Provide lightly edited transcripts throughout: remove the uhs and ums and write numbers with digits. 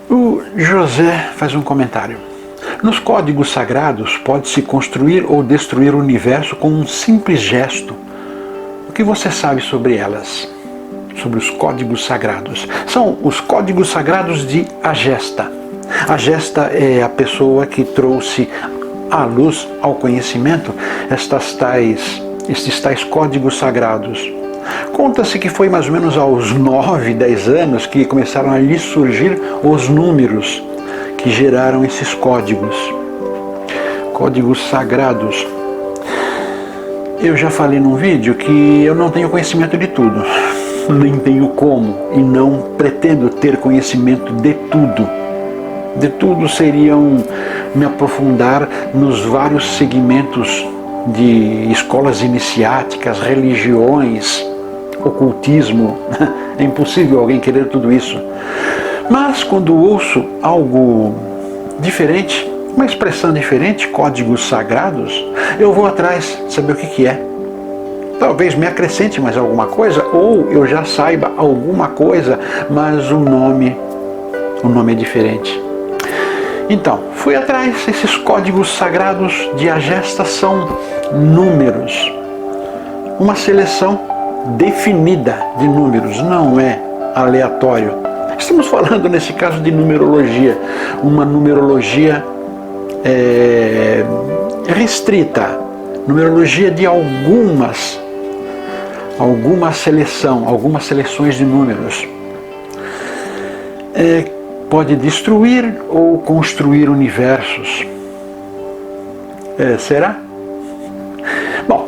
O José faz um comentário. Nos códigos sagrados pode-se construir ou destruir o universo com um simples gesto. O que você sabe sobre elas? Sobre os códigos sagrados? São os códigos sagrados de Agesta. Agesta é a pessoa que trouxe à luz, ao conhecimento, estes tais códigos sagrados. Conta-se que foi mais ou menos aos 9, 10 anos que começaram a lhe surgir os números que geraram esses códigos. Códigos sagrados. Eu já falei num vídeo que eu não tenho conhecimento de tudo, nem tenho como, e não pretendo ter conhecimento de tudo. De tudo seriam me aprofundar nos vários segmentos de escolas iniciáticas, religiões, ocultismo. É impossível alguém querer tudo isso. Mas quando ouço algo diferente, uma expressão diferente, códigos sagrados, eu vou atrás saber o que é. Talvez me acrescente mais alguma coisa, ou eu já saiba alguma coisa, mas o nome é diferente. Então, fui atrás. Esses códigos sagrados de Agesta são números. Uma seleção definida de números, não é aleatório. Estamos falando nesse caso de numerologia, uma numerologia restrita, numerologia de algumas seleções de números. Pode destruir ou construir universos. Será? Bom,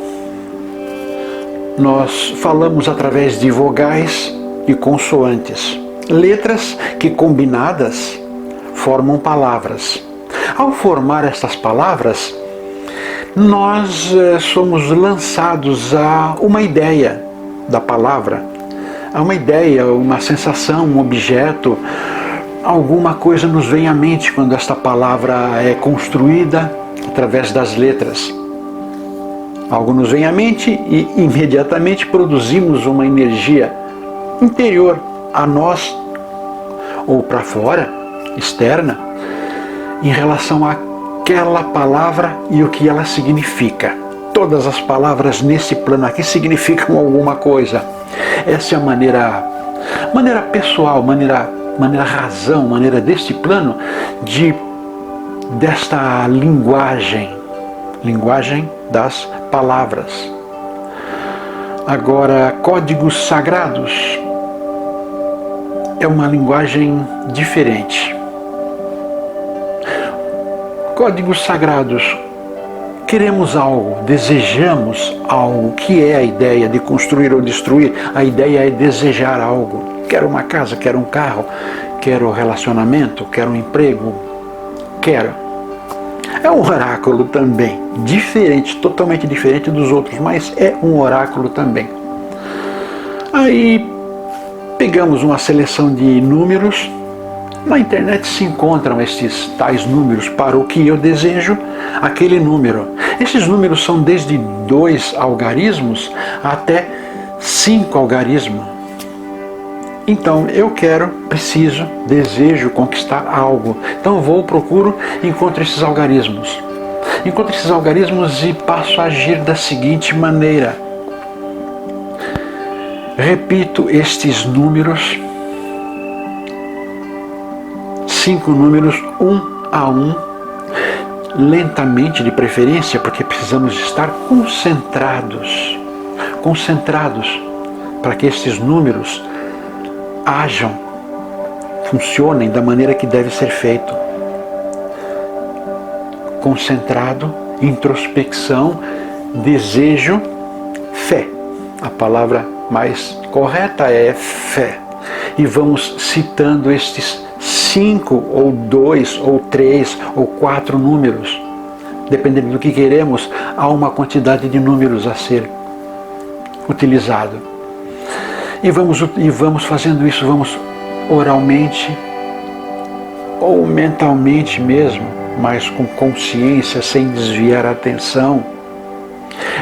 nós falamos através de vogais e consoantes, letras que combinadas formam palavras. Ao formar estas palavras, nós somos lançados a uma ideia da palavra, a uma ideia, uma sensação, um objeto. Alguma coisa nos vem à mente quando esta palavra é construída através das letras. Algo nos vem à mente e imediatamente produzimos uma energia interior a nós ou para fora, externa, em relação àquela palavra e o que ela significa. Todas as palavras nesse plano aqui significam alguma coisa. Essa é a maneira pessoal, maneira razão, maneira deste plano desta linguagem das palavras. Agora, códigos sagrados é uma linguagem diferente. Códigos sagrados, queremos algo, desejamos algo. Que é a ideia de construir ou destruir? A ideia é desejar algo. Quero uma casa, quero um carro, quero relacionamento, quero um emprego, quero. É um oráculo também, diferente, totalmente diferente dos outros, mas é um oráculo também. Aí pegamos uma seleção de números. Na internet se encontram estes tais números para o que eu desejo, aquele número. Esses números são desde 2 algarismos até 5 algarismos. Então eu preciso, desejo conquistar algo. Então vou, procuro, encontro esses algarismos. Encontro esses algarismos e passo a agir da seguinte maneira. Repito estes números, 5 números, 1 a 1, lentamente de preferência, porque precisamos estar concentrados para que estes números ajam, funcionem da maneira que deve ser feito. Concentrado, introspecção, desejo, fé. A palavra mais correta é fé. E vamos citando estes 5 ou 2 ou 3 ou 4 números. Dependendo do que queremos, há uma quantidade de números a ser utilizado. E vamos fazendo isso, vamos oralmente ou mentalmente mesmo, mas com consciência, sem desviar a atenção.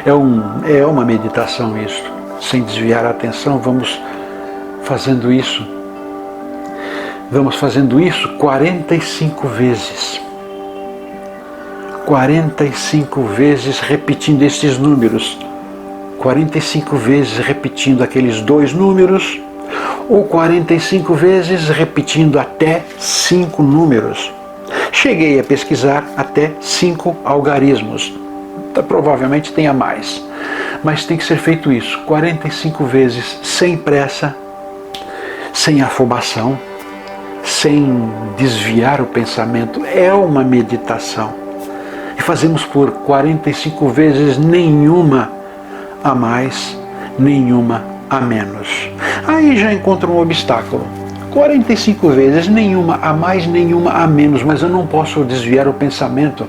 É uma meditação isso. Sem desviar a atenção, vamos fazendo isso. Vamos fazendo isso 45 vezes. 45 vezes repetindo esses números. 45 vezes repetindo aqueles 2 números, ou 45 vezes repetindo até 5 números. Cheguei a pesquisar até 5 algarismos. Provavelmente tenha mais. Mas tem que ser feito isso 45 vezes, sem pressa, sem afobação, sem desviar o pensamento. É uma meditação. E fazemos por 45 vezes, nenhuma a mais, nenhuma a menos. Aí já encontro um obstáculo. 45 vezes, nenhuma a mais, nenhuma a menos, mas eu não posso desviar o pensamento.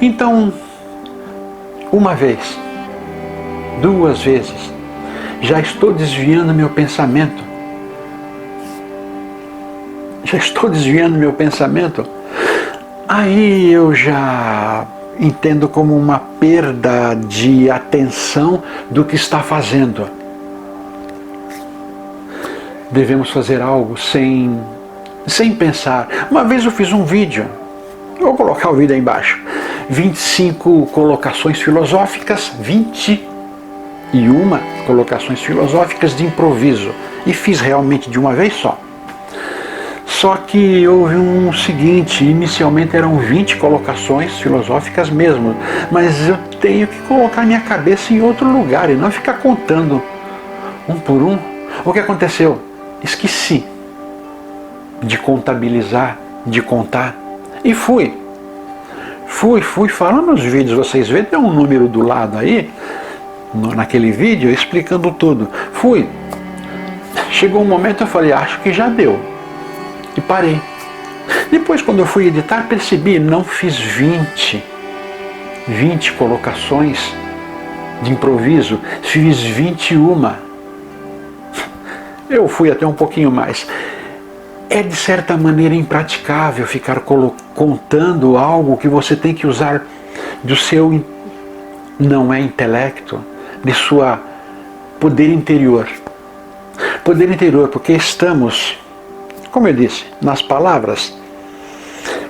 Então, uma vez, 2 vezes, já estou desviando meu pensamento. Já estou desviando meu pensamento. Aí eu já entendo como uma perda de atenção do que está fazendo. Devemos fazer algo sem pensar. Uma vez eu fiz um vídeo, eu vou colocar o vídeo aí embaixo, 25 colocações filosóficas, 21 colocações filosóficas de improviso, e fiz realmente de uma vez só. Só que houve um seguinte, inicialmente eram 20 colocações filosóficas mesmo, mas eu tenho que colocar minha cabeça em outro lugar e não ficar contando um por um. O que aconteceu? Esqueci de contabilizar, de contar, e fui falando nos vídeos, vocês veem, tem um número do lado aí, naquele vídeo, explicando tudo. Chegou um momento, eu falei, acho que já deu. E parei. Depois, quando eu fui editar, percebi, não fiz 20 colocações de improviso, fiz 21. Eu fui até um pouquinho mais. É de certa maneira impraticável ficar contando algo que você tem que usar do seu, não é intelecto, de sua poder interior. Poder interior, porque estamos, como eu disse, nas palavras,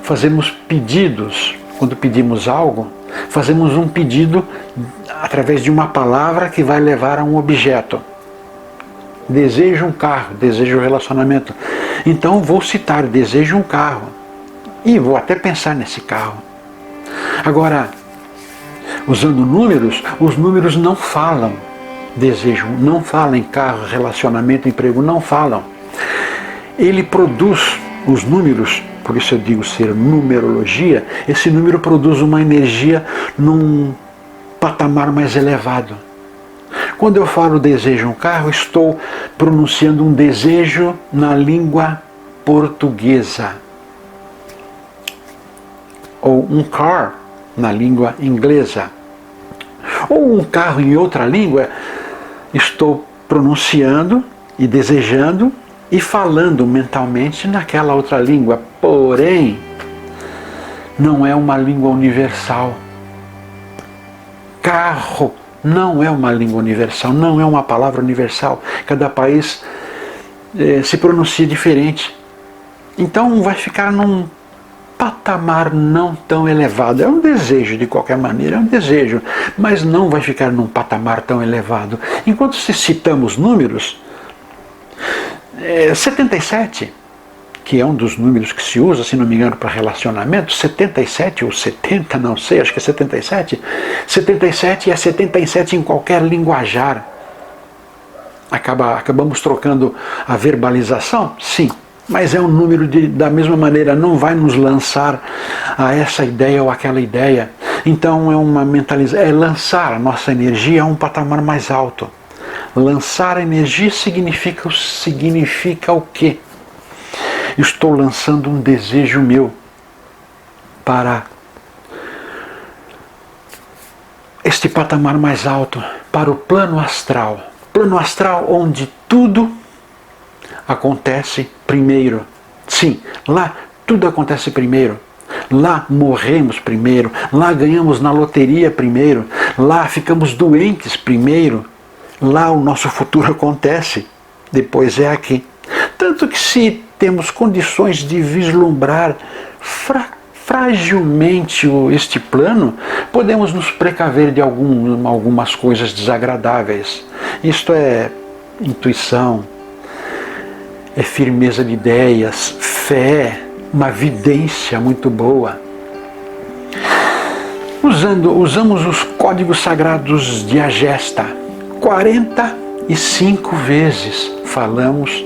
fazemos pedidos. Quando pedimos algo, fazemos um pedido através de uma palavra que vai levar a um objeto. Desejo um carro, desejo um relacionamento. Então vou citar, desejo um carro. E vou até pensar nesse carro. Agora, usando números, os números não falam desejo, não falam em carro, relacionamento, emprego, não falam. Ele produz os números, por isso eu digo ser numerologia, esse número produz uma energia num patamar mais elevado. Quando eu falo desejo um carro, estou pronunciando um desejo na língua portuguesa. Ou um car na língua inglesa. Ou um carro em outra língua, estou pronunciando e desejando e falando mentalmente naquela outra língua. Porém, não é uma língua universal. Carro não é uma língua universal, não é uma palavra universal. Cada país se pronuncia diferente. Então vai ficar num patamar não tão elevado. É um desejo de qualquer maneira, é um desejo, mas não vai ficar num patamar tão elevado. Enquanto se citamos números, 77, que é um dos números que se usa, se não me engano, para relacionamento, 77 ou 70, não sei, acho que é 77. 77 é 77 em qualquer linguajar. Acabamos trocando a verbalização? Sim, mas é um número da mesma maneira, não vai nos lançar a essa ideia ou aquela ideia. Então é uma mentalização, é lançar a nossa energia a um patamar mais alto. Lançar energia significa o quê? Estou lançando um desejo meu para este patamar mais alto, para o plano astral. Plano astral onde tudo acontece primeiro. Sim, lá tudo acontece primeiro. Lá morremos primeiro. Lá ganhamos na loteria primeiro. Lá ficamos doentes primeiro. Lá o nosso futuro acontece. Depois é aqui. Tanto que se temos condições de vislumbrar fragilmente este plano, podemos nos precaver de algumas coisas desagradáveis. Isto é intuição, é firmeza de ideias, fé, uma vidência muito boa. Usamos os códigos sagrados de Agesta. 45 vezes falamos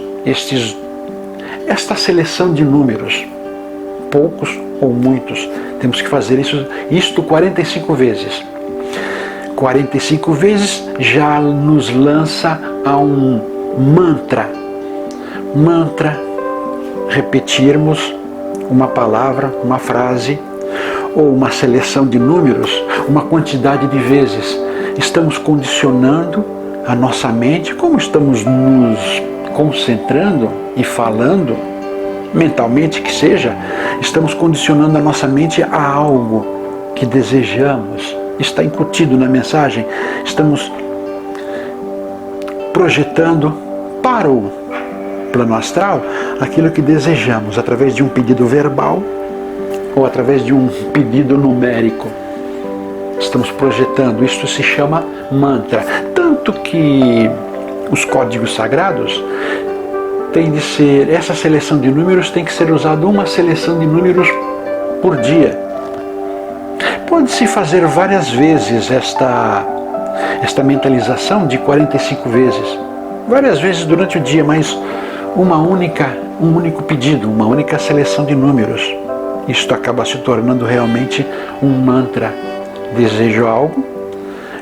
esta seleção de números. Poucos ou muitos. Temos que fazer isto 45 vezes. 45 vezes já nos lança a um mantra. Mantra, repetirmos uma palavra, uma frase, ou uma seleção de números, uma quantidade de vezes. Estamos condicionando a nossa mente, como estamos nos concentrando e falando, mentalmente que seja, estamos condicionando a nossa mente a algo que desejamos. Está incutido na mensagem. Estamos projetando para o plano astral aquilo que desejamos, através de um pedido verbal ou através de um pedido numérico. Estamos projetando. Isto se chama mantra. Tanto que os códigos sagrados tem de ser, essa seleção de números tem que ser usada uma seleção de números por dia. Pode-se fazer várias vezes esta mentalização de 45 vezes. Várias vezes durante o dia, mas um único pedido, uma única seleção de números. Isto acaba se tornando realmente um mantra. Desejo algo,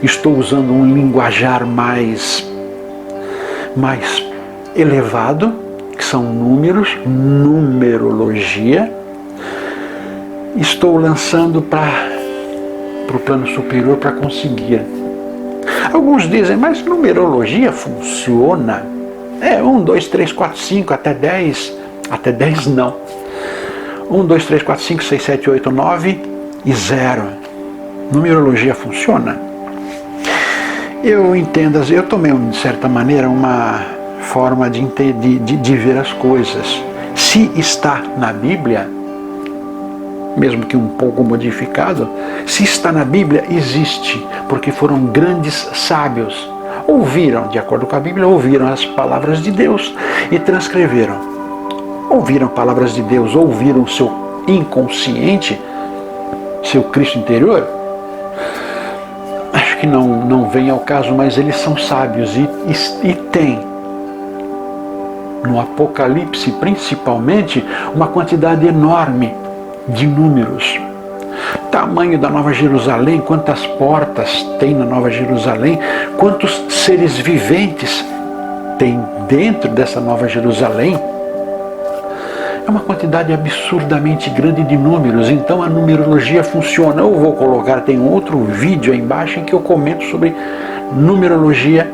estou usando um linguajar mais elevado, que são números, numerologia. Estou lançando para o plano superior para conseguir. Alguns dizem, mas numerologia funciona? 1, 2, 3, 4, 5, até 10. Até 10 não. 1, 2, 3, 4, 5, 6, 7, 8, 9 e 0. Numerologia funciona? Eu entendo, eu tomei de certa maneira uma forma de ver as coisas. Se está na Bíblia, mesmo que um pouco modificado, se está na Bíblia, existe, porque foram grandes sábios. Ouviram, de acordo com a Bíblia, ouviram as palavras de Deus e transcreveram. Ouviram palavras de Deus, ouviram o seu inconsciente, seu Cristo interior. Acho que não vem ao caso, mas eles são sábios e têm, no Apocalipse principalmente, uma quantidade enorme de números. Tamanho da Nova Jerusalém, quantas portas tem na Nova Jerusalém, quantos seres viventes tem dentro dessa Nova Jerusalém. É uma quantidade absurdamente grande de números, então a numerologia funciona. Eu vou colocar, tem outro vídeo aí embaixo em que eu comento sobre numerologia,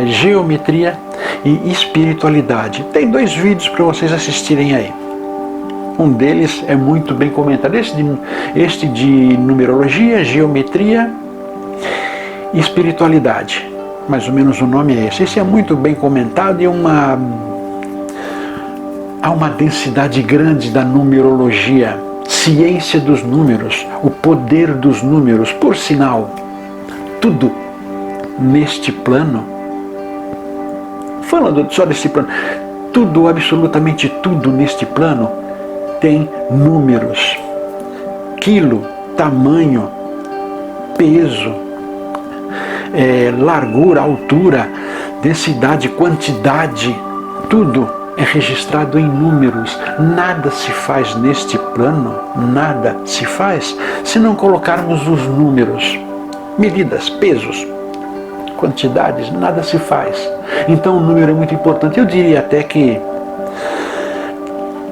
geometria e espiritualidade. Tem 2 vídeos para vocês assistirem aí. Um deles é muito bem comentado, este de numerologia, geometria e espiritualidade. Mais ou menos o nome é esse. Esse é muito bem comentado e há uma densidade grande da numerologia, ciência dos números, o poder dos números. Por sinal, tudo neste plano, falando só desse plano, tudo, absolutamente tudo neste plano tem números. Quilo, tamanho, peso, largura, altura, densidade, quantidade, tudo é registrado em números. Nada se faz neste plano, nada se faz se não colocarmos os números, medidas, pesos, quantidades, nada se faz. Então o número é muito importante. Eu diria até que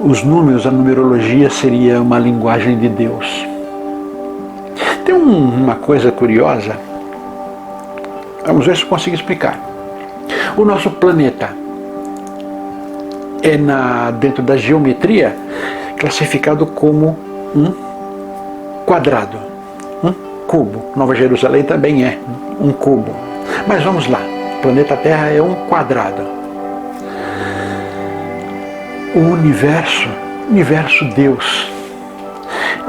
os números, a numerologia seria uma linguagem de Deus. Tem uma coisa curiosa, vamos ver se eu consigo explicar. O nosso planeta é dentro da geometria classificado como um quadrado, um cubo. Nova Jerusalém também é um cubo. Mas vamos lá, o planeta Terra é um quadrado. O universo Deus,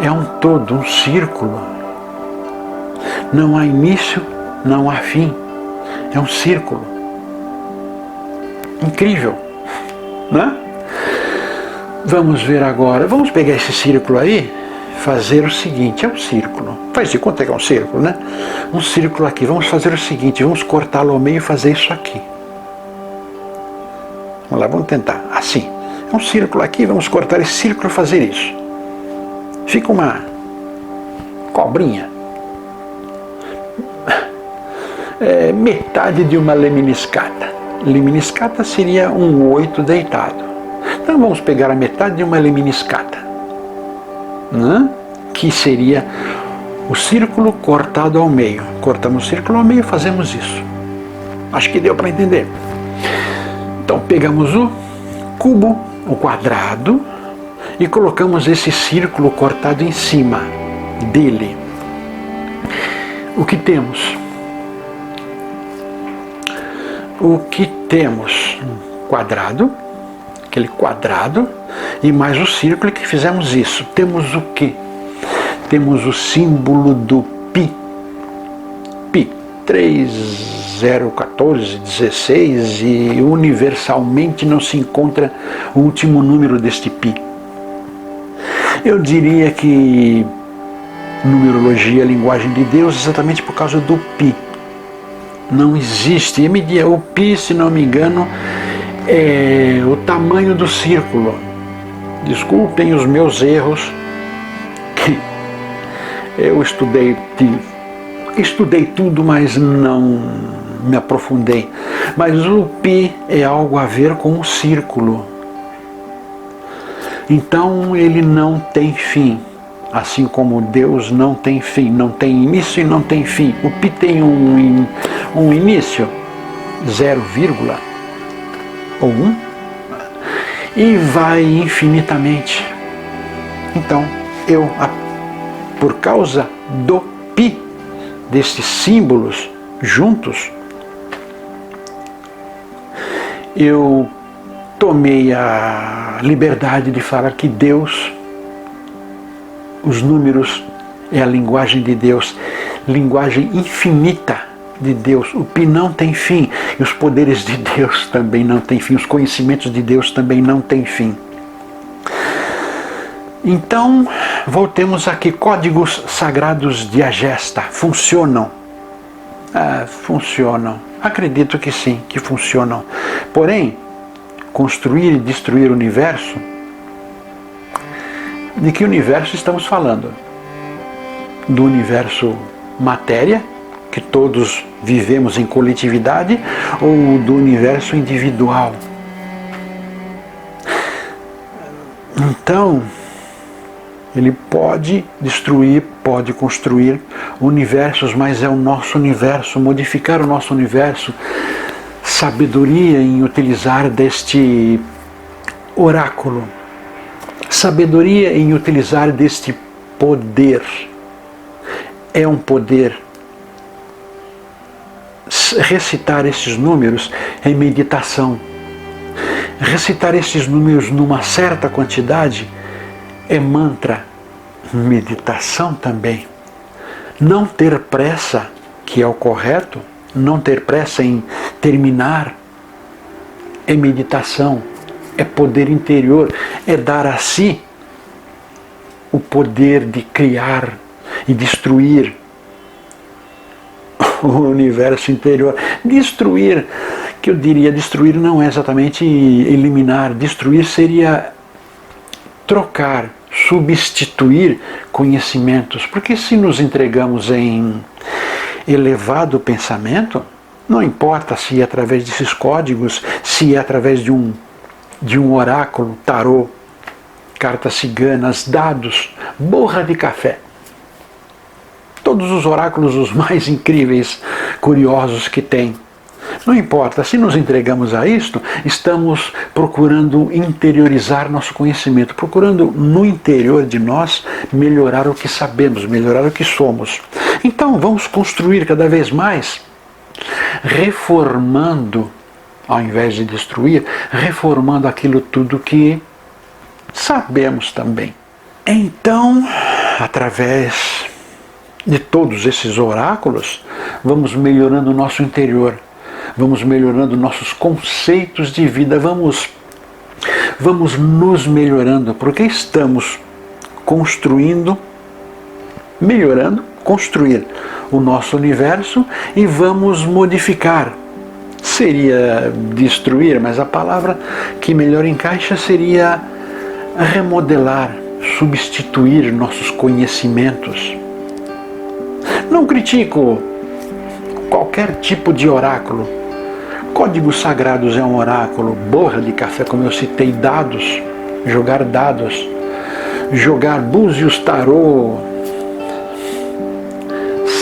é um todo, um círculo. Não há início, não há fim. É um círculo. Incrível, né? Vamos ver agora, vamos pegar esse círculo aí, fazer o seguinte, é um círculo. Faz de conta que é um círculo, né? Um círculo aqui, vamos fazer o seguinte, vamos cortá-lo ao meio e fazer isso aqui. Vamos lá, vamos tentar, assim. É um círculo aqui, vamos cortar esse círculo e fazer isso. Fica uma cobrinha. Metade de uma lemniscata. Lemniscata seria um 8 deitado. Então vamos pegar a metade de uma lemniscata, né? Que seria o círculo cortado ao meio. Cortamos o círculo ao meio e fazemos isso. Acho que deu para entender. Então pegamos o cubo, o quadrado, e colocamos esse círculo cortado em cima dele. O que temos? O que temos? Um quadrado, aquele quadrado, e mais o círculo que fizemos isso. Temos o quê? Temos o símbolo do Pi. Pi, 3,014,16, e universalmente não se encontra o último número deste Pi. Eu diria que numerologia é a linguagem de Deus exatamente por causa do Pi. Não existe. O Pi, se não me engano, é o tamanho do círculo. Desculpem os meus erros. Eu estudei tudo, mas não me aprofundei. Mas o Pi é algo a ver com o círculo. Então ele não tem fim. Assim como Deus não tem fim, não tem início e não tem fim. O Pi tem um início, 0, ou 1, e vai infinitamente. Então, por causa do Pi, desses símbolos juntos, eu tomei a liberdade de falar que Deus, os números, é a linguagem de Deus, linguagem infinita de Deus. O Pi não tem fim, e os poderes de Deus também não têm fim, os conhecimentos de Deus também não têm fim. Então, voltemos aqui, códigos sagrados de Agesta, funcionam? Funcionam, acredito que sim, que funcionam. Porém, construir e destruir o universo, de que universo estamos falando? Do universo matéria, que todos vivemos em coletividade, ou do universo individual? Então, ele pode destruir, pode construir universos, mas é o nosso universo, modificar o nosso universo, sabedoria em utilizar deste oráculo, sabedoria em utilizar deste poder. É um poder. Recitar esses números é meditação. Recitar esses números numa certa quantidade é mantra, meditação também. Não ter pressa, que é o correto, não ter pressa em terminar, é meditação, é poder interior, é dar a si o poder de criar e destruir o universo interior. Destruir, que eu diria, destruir não é exatamente eliminar, destruir seria trocar, substituir conhecimentos, porque se nos entregamos em elevado pensamento, não importa se é através desses códigos, se é através de um oráculo, tarô, cartas ciganas, dados, borra de café. Todos os oráculos, os mais incríveis, curiosos que tem. Não importa, se nos entregamos a isto, estamos procurando interiorizar nosso conhecimento, procurando no interior de nós melhorar o que sabemos, melhorar o que somos. Então vamos construir cada vez mais, reformando, ao invés de destruir, reformando aquilo tudo que sabemos também. Então, através de todos esses oráculos, vamos melhorando o nosso interior, vamos melhorando nossos conceitos de vida, vamos nos melhorando, porque estamos construindo, melhorando, construir o nosso universo e vamos modificar. Seria destruir, mas a palavra que melhor encaixa seria remodelar, substituir nossos conhecimentos. Não critico qualquer tipo de oráculo. Códigos sagrados é um oráculo, borra de café, como eu citei, dados, jogar búzios, tarô,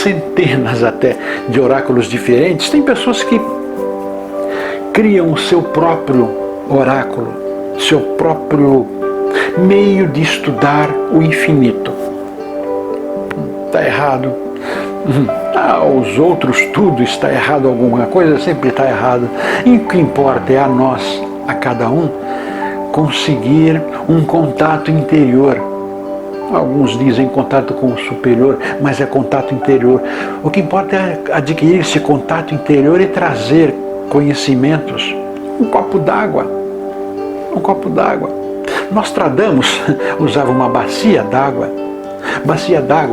centenas até de oráculos diferentes. Tem pessoas que criam o seu próprio oráculo, seu próprio meio de estudar o infinito. Está errado. Os outros tudo está errado, alguma coisa sempre está errado. E o que importa é a nós, a cada um, conseguir um contato interior. Alguns dizem contato com o superior, mas é contato interior. O que importa é adquirir esse contato interior e trazer conhecimentos. Um copo d'água. Nostradamus usava uma bacia d'água.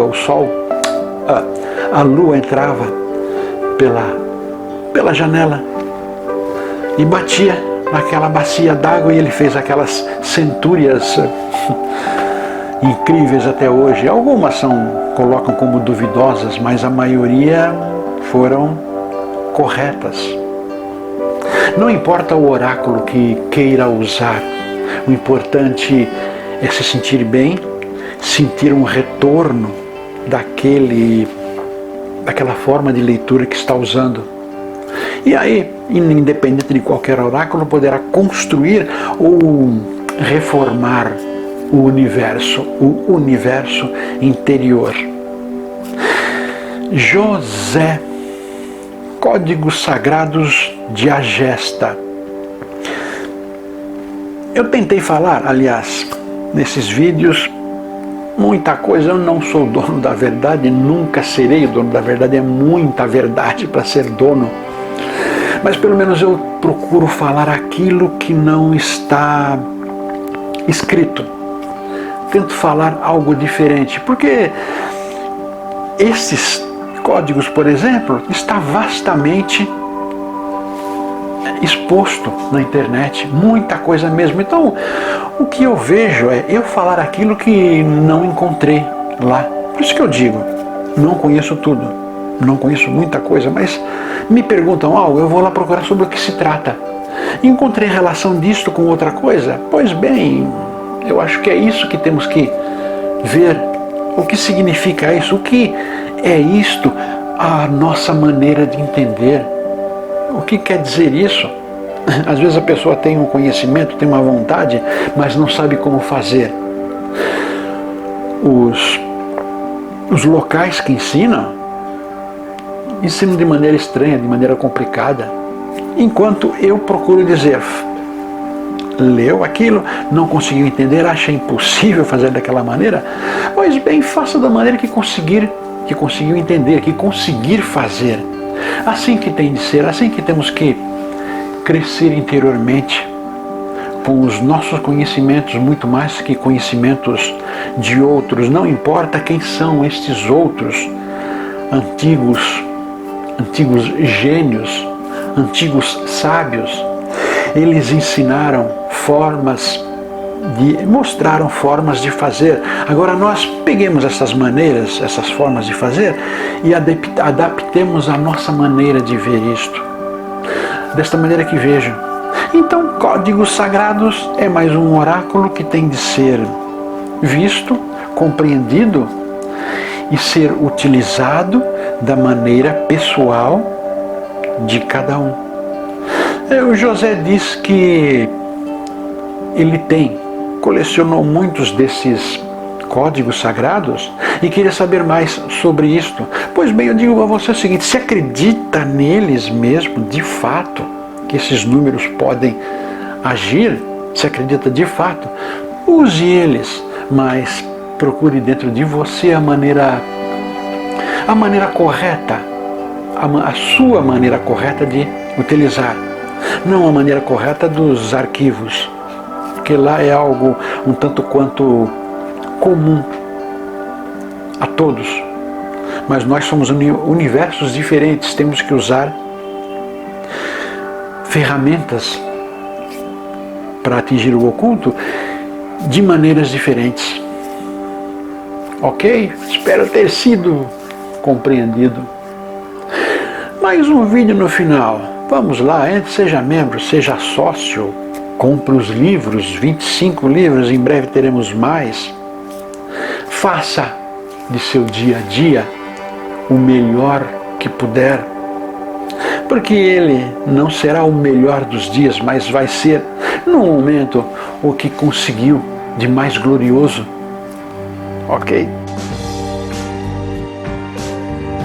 O sol, a lua entrava pela janela e batia naquela bacia d'água, e ele fez aquelas centúrias incríveis até hoje. Algumas colocam como duvidosas, mas a maioria foram corretas. Não importa o oráculo que queira usar, o importante é se sentir bem, sentir um retorno daquela forma de leitura que está usando. E aí, independente de qualquer oráculo, poderá construir ou reformar o universo interior. José, Códigos Sagrados de Agesta. Eu tentei falar, aliás, nesses vídeos, muita coisa. Eu não sou dono da verdade, nunca serei o dono da verdade, é muita verdade para ser dono. Mas pelo menos eu procuro falar aquilo que não está escrito. Tento falar algo diferente, porque esses códigos, por exemplo, está vastamente exposto na internet, muita coisa mesmo. Então, o que eu vejo é eu falar aquilo que não encontrei lá. Por isso que eu digo, não conheço tudo, não conheço muita coisa, mas me perguntam algo, eu vou lá procurar sobre o que se trata. Encontrei relação disto com outra coisa? Pois bem, eu acho que é isso que temos que ver. O que significa isso? O que é isto? A nossa maneira de entender. O que quer dizer isso? Às vezes a pessoa tem um conhecimento, tem uma vontade, mas não sabe como fazer. Os locais que ensinam de maneira estranha, de maneira complicada. Enquanto eu procuro dizer, leu aquilo, não conseguiu entender, acha impossível fazer daquela maneira, pois bem, faça da maneira que conseguiu entender, que conseguir fazer. Assim que tem de ser, assim que temos que crescer interiormente com os nossos conhecimentos, muito mais que conhecimentos de outros. Não importa quem são estes outros, antigos gênios, antigos sábios. Eles mostraram formas de fazer. Agora nós peguemos essas maneiras, essas formas de fazer e adaptemos a nossa maneira de ver isto. Desta maneira que vejo. Então, Códigos Sagrados é mais um oráculo que tem de ser visto, compreendido e ser utilizado da maneira pessoal de cada um. O José diz que ele colecionou muitos desses códigos sagrados e queria saber mais sobre isto. Pois bem, eu digo a você o seguinte, se acredita neles mesmo, de fato, que esses números podem agir, se acredita de fato, use eles, mas procure dentro de você a maneira correta, a sua maneira correta de utilizar, não a maneira correta dos arquivos, porque lá é algo um tanto quanto comum a todos, mas nós somos universos diferentes, temos que usar ferramentas para atingir o oculto de maneiras diferentes. Ok? Espero ter sido compreendido. Mais um vídeo no final. Vamos lá, seja membro, seja sócio, compre os livros, 25 livros, em breve teremos mais. Faça de seu dia a dia o melhor que puder, porque ele não será o melhor dos dias, mas vai ser, no momento, o que conseguiu de mais glorioso. Ok?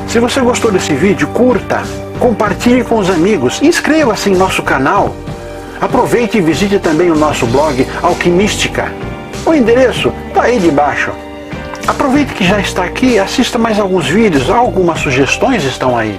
Se você gostou desse vídeo, curta, compartilhe com os amigos, inscreva-se em nosso canal. Aproveite e visite também o nosso blog Alquimística. O endereço está aí debaixo. Aproveite que já está aqui, assista mais alguns vídeos, algumas sugestões estão aí.